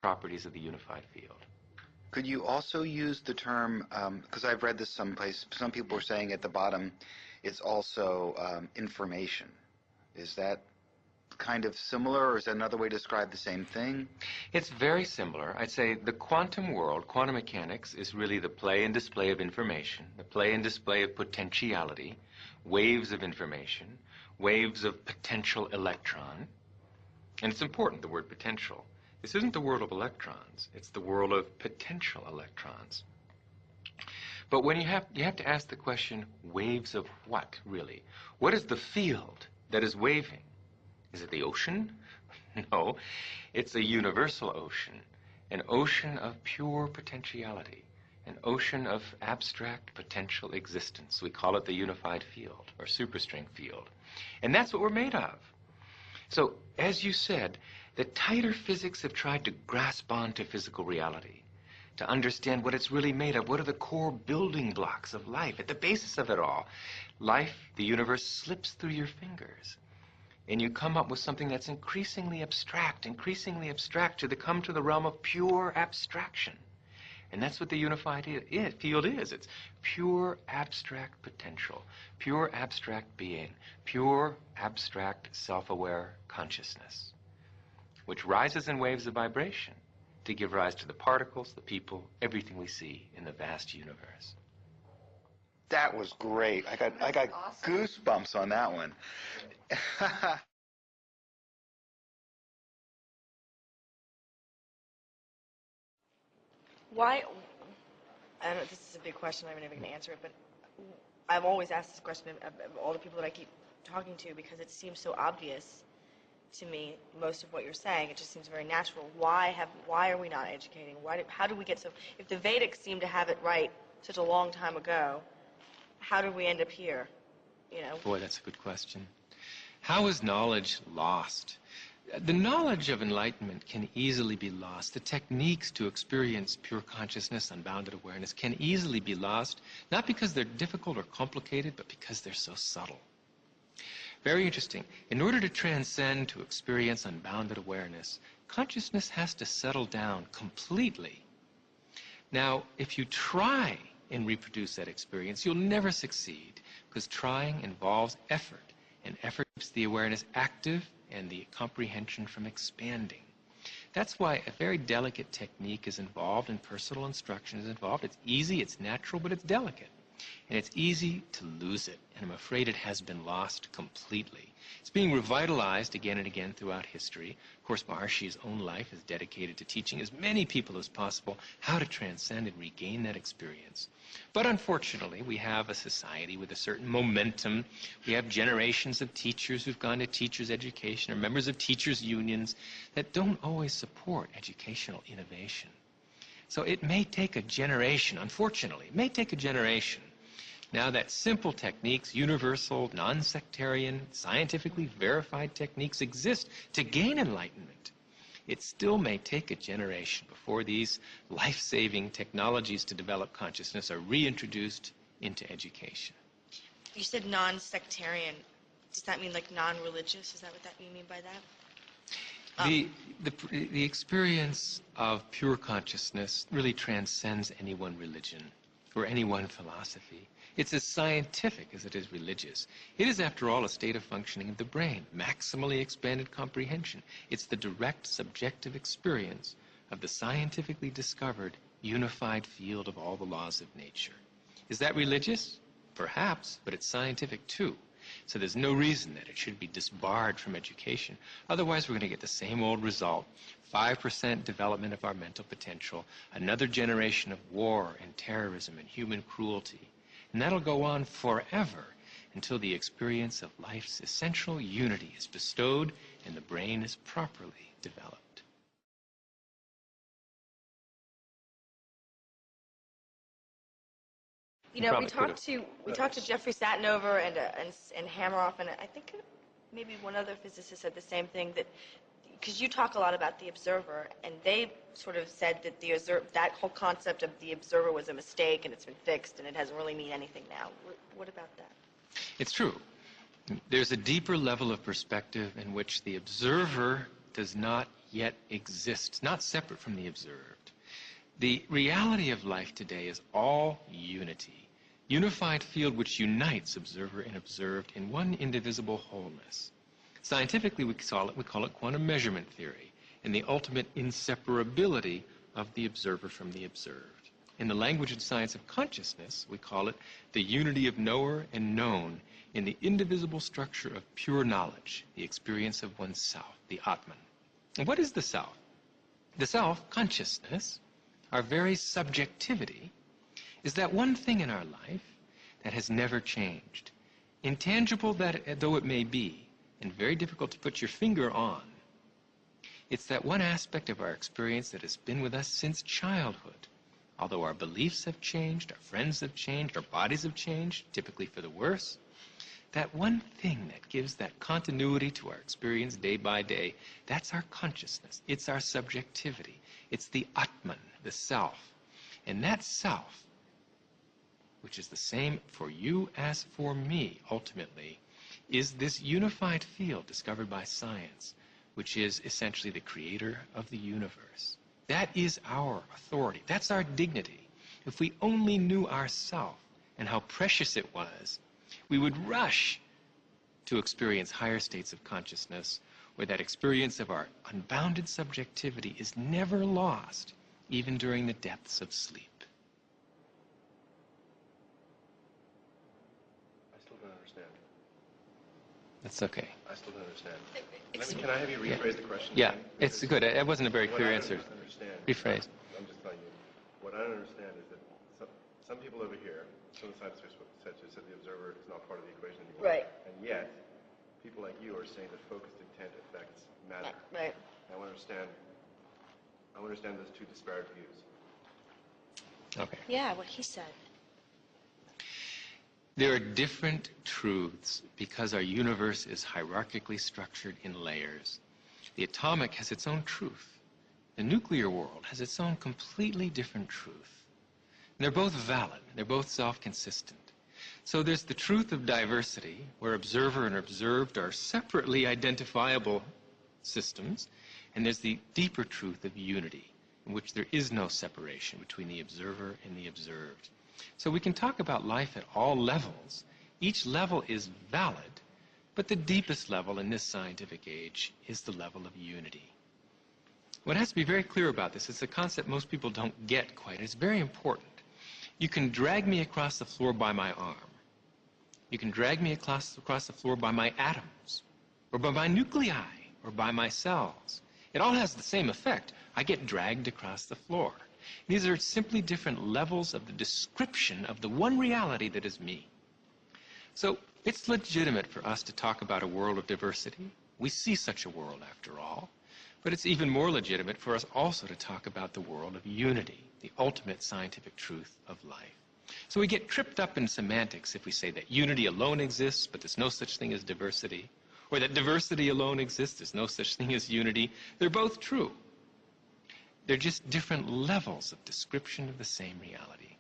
properties of the unified field. Could you also use the term, because I've read this someplace, some people were saying at the bottom it's also information. Is that kind of similar, or is that another way to describe the same thing? It's very similar. I'd say the quantum world, quantum mechanics, is really the play and display of information, the play and display of potentiality, waves of information, waves of potential electron. And it's important, the word potential. This isn't the world of electrons. It's the world of potential electrons. But when you have to ask the question, waves of what, really? What is the field that is waving? Is it the ocean? No, it's a universal ocean, an ocean of pure potentiality, an ocean of abstract potential existence. We call it the unified field, or superstring field. And that's what we're made of. So, as you said, the tighter physics have tried to grasp onto physical reality, to understand what it's really made of. What are the core building blocks of life? At the basis of it all, life, the universe, slips through your fingers. And you come up with something that's increasingly abstract to come to the realm of pure abstraction. And that's what the unified field is. It's pure abstract potential, pure abstract being, pure abstract self-aware consciousness, which rises in waves of vibration to give rise to the particles, the people, everything we see in the vast universe. That was great. I got awesome. Goosebumps on that one. Why, I don't know, this is a big question, I'm never going to answer it, but I've always asked this question of all the people that I keep talking to, because it seems so obvious to me, most of what you're saying. It just seems very natural. Why are we not educating? How do we get so, if the Vedics seem to have it right such a long time ago, how did we end up here? You know? Boy, that's a good question. How is knowledge lost? The knowledge of enlightenment can easily be lost. The techniques to experience pure consciousness, unbounded awareness, can easily be lost, not because they're difficult or complicated, but because they're so subtle. Very interesting. In order to transcend, to experience unbounded awareness, consciousness has to settle down completely. Now, if you try and reproduce that experience, you'll never succeed, because trying involves effort, and effort keeps the awareness active and the comprehension from expanding. That's why a very delicate technique is involved, and personal instruction is involved. It's easy, it's natural, but it's delicate. And it's easy to lose it, and I'm afraid it has been lost completely. It's being revitalized again and again throughout history. Of course, Maharshi's own life is dedicated to teaching as many people as possible how to transcend and regain that experience. But unfortunately, we have a society with a certain momentum. We have generations of teachers who've gone to teachers' education, or members of teachers' unions that don't always support educational innovation. So it may take a generation, unfortunately, it may take a generation. Now that simple techniques, universal, non-sectarian, scientifically verified techniques exist to gain enlightenment, it still may take a generation before these life-saving technologies to develop consciousness are reintroduced into education. You said non-sectarian. Does that mean like non-religious? Is that what you mean by that? The experience of pure consciousness really transcends any one religion or any one philosophy. It's as scientific as it is religious. It is, after all, a state of functioning of the brain, maximally expanded comprehension. It's the direct subjective experience of the scientifically discovered unified field of all the laws of nature. Is that religious? Perhaps, but it's scientific too. So there's no reason that it should be disbarred from education. Otherwise, we're going to get the same old result. 5% development of our mental potential, another generation of war and terrorism and human cruelty. And that'll go on forever until the experience of life's essential unity is bestowed and the brain is properly developed. You know, we talked to Jeffrey Satinover and Hameroff, and I think maybe one other physicist said the same thing, that because you talk a lot about the observer, and they sort of said that that whole concept of the observer was a mistake and it's been fixed and it doesn't really mean anything now. What about that? It's true. There's a deeper level of perspective in which the observer does not yet exists, not separate from the observed. The reality of life today is all unity, unified field which unites observer and observed in one indivisible wholeness. Scientifically, we call it quantum measurement theory, and the ultimate inseparability of the observer from the observed. In the language and science of consciousness, we call it the unity of knower and known in the indivisible structure of pure knowledge, the experience of oneself, the Atman. And what is the self? The self, consciousness, our very subjectivity, is that one thing in our life that has never changed. Intangible though it may be, and very difficult to put your finger on, it's that one aspect of our experience that has been with us since childhood. Although our beliefs have changed, our friends have changed, our bodies have changed, typically for the worse, that one thing that gives that continuity to our experience day by day, that's our consciousness. It's our subjectivity. It's the Atman, the self. And that self, which is the same for you as for me, ultimately, is this unified field discovered by science, which is essentially the creator of the universe. That is our authority. That's our dignity. If we only knew ourself and how precious it was, we would rush to experience higher states of consciousness where that experience of our unbounded subjectivity is never lost, even during the depths of sleep. I still don't understand. That's okay. I still don't understand. Can I have you rephrase the question? Yeah, again? it's good. It wasn't a very clear answer. Rephrase. I'm just telling you, what I don't understand is that some people over here, some of the scientists said the observer is not part of the equation anymore. Right. And yet, people like you are saying that focused intent affects matter. Right. I want to understand those two disparate views. Okay. Yeah, what he said. There are different truths because our universe is hierarchically structured in layers. The atomic has its own truth. The nuclear world has its own completely different truth. And they're both valid. They're both self-consistent. So there's the truth of diversity, where observer and observed are separately identifiable systems. And there's the deeper truth of unity, in which there is no separation between the observer and the observed. So we can talk about life at all levels. Each level is valid, but the deepest level in this scientific age is the level of unity. What has to be very clear about this is a concept most people don't get quite. It's very important. You can drag me across the floor by my arm. You can drag me across the floor by my atoms, or by my nuclei, or by my cells. It all has the same effect. I get dragged across the floor. These are simply different levels of the description of the one reality that is me. So it's legitimate for us to talk about a world of diversity. We see such a world, after all. But it's even more legitimate for us also to talk about the world of unity, the ultimate scientific truth of life. So we get tripped up in semantics if we say that unity alone exists, but there's no such thing as diversity, or that diversity alone exists, there's no such thing as unity. They're both true. They're just different levels of description of the same reality.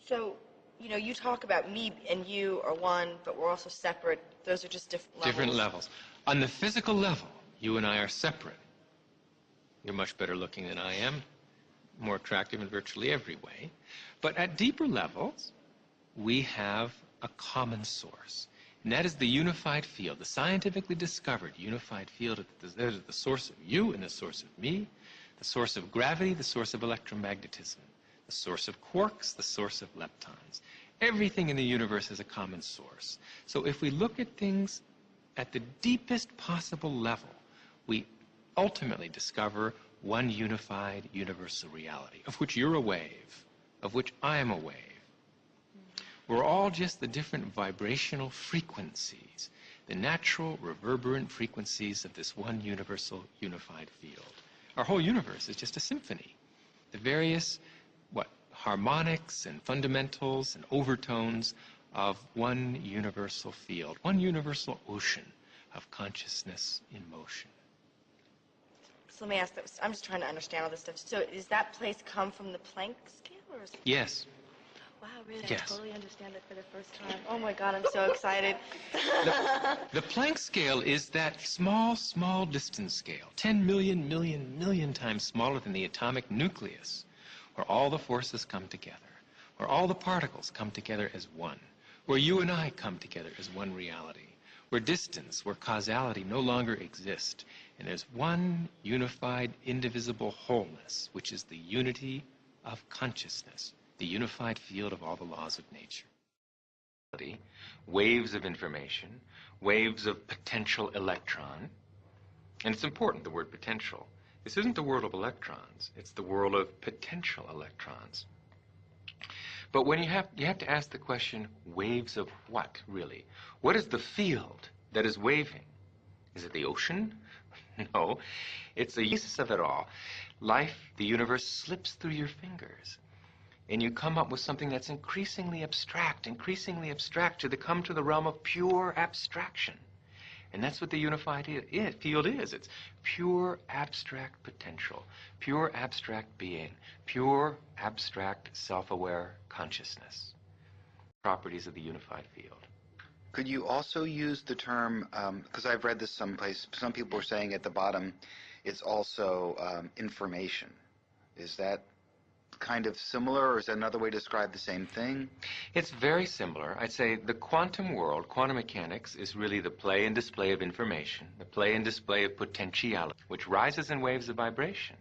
So, you talk about me and you are one, but we're also separate. Those are just different levels. Different levels. On the physical level, you and I are separate. You're much better looking than I am, more attractive in virtually every way. But at deeper levels, we have a common source. And that is the unified field, the scientifically discovered unified field. There's the source of you and the source of me, the source of gravity, the source of electromagnetism, the source of quarks, the source of leptons. Everything in the universe is a common source. So if we look at things at the deepest possible level, we ultimately discover one unified universal reality, of which you're a wave, of which I am a wave. We're all just the different vibrational frequencies, the natural reverberant frequencies of this one universal unified field. Our whole universe is just a symphony. The various, harmonics and fundamentals and overtones of one universal field, one universal ocean of consciousness in motion. So let me ask this. I'm just trying to understand all this stuff. So does that place come from the Planck scale? Or is it... Yes. Wow, really? Yes. I totally understand it for the first time. Oh my God, I'm so excited. The Planck scale is that small distance scale, 10 million times smaller than the atomic nucleus, where all the forces come together, where all the particles come together as one, where you and I come together as one reality, where distance, where causality no longer exists, and there's one unified, indivisible wholeness, which is the unity of consciousness, the unified field of all the laws of nature. Waves of information, waves of potential electron, and it's important, the word potential. This isn't the world of electrons, it's the world of potential electrons. But when you have to ask the question, waves of what, really? What is the field that is waving? Is it the ocean? No, it's the basis of it all. Life, the universe, slips through your fingers. And you come up with something that's increasingly abstract to come to the realm of pure abstraction. And that's what the unified field is. It's pure abstract potential, pure abstract being, pure abstract self-aware consciousness. Properties of the unified field. Could you also use the term, because I've read this someplace, some people were saying at the bottom, it's also information. Is that kind of similar, or is that another way to describe the same thing? It's very similar. I'd say the quantum world, quantum mechanics, is really the play and display of information, the play and display of potentiality, which rises in waves of vibration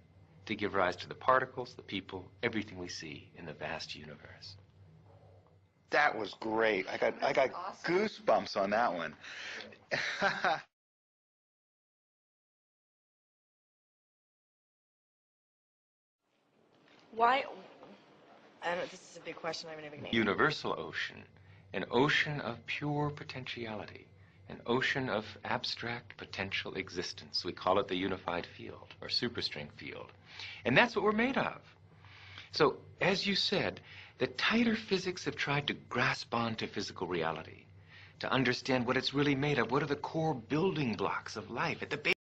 to give rise to the particles, the people, everything we see in the vast universe. That was great. I got awesome. goosebumps on that one. Why? I don't. This is a big question. I'm never going to answer. Universal ocean, an ocean of pure potentiality, an ocean of abstract potential existence. We call it the unified field, or superstring field. And that's what we're made of. So, as you said, the tighter physics have tried to grasp onto physical reality, to understand what it's really made of. What are the core building blocks of life at the base?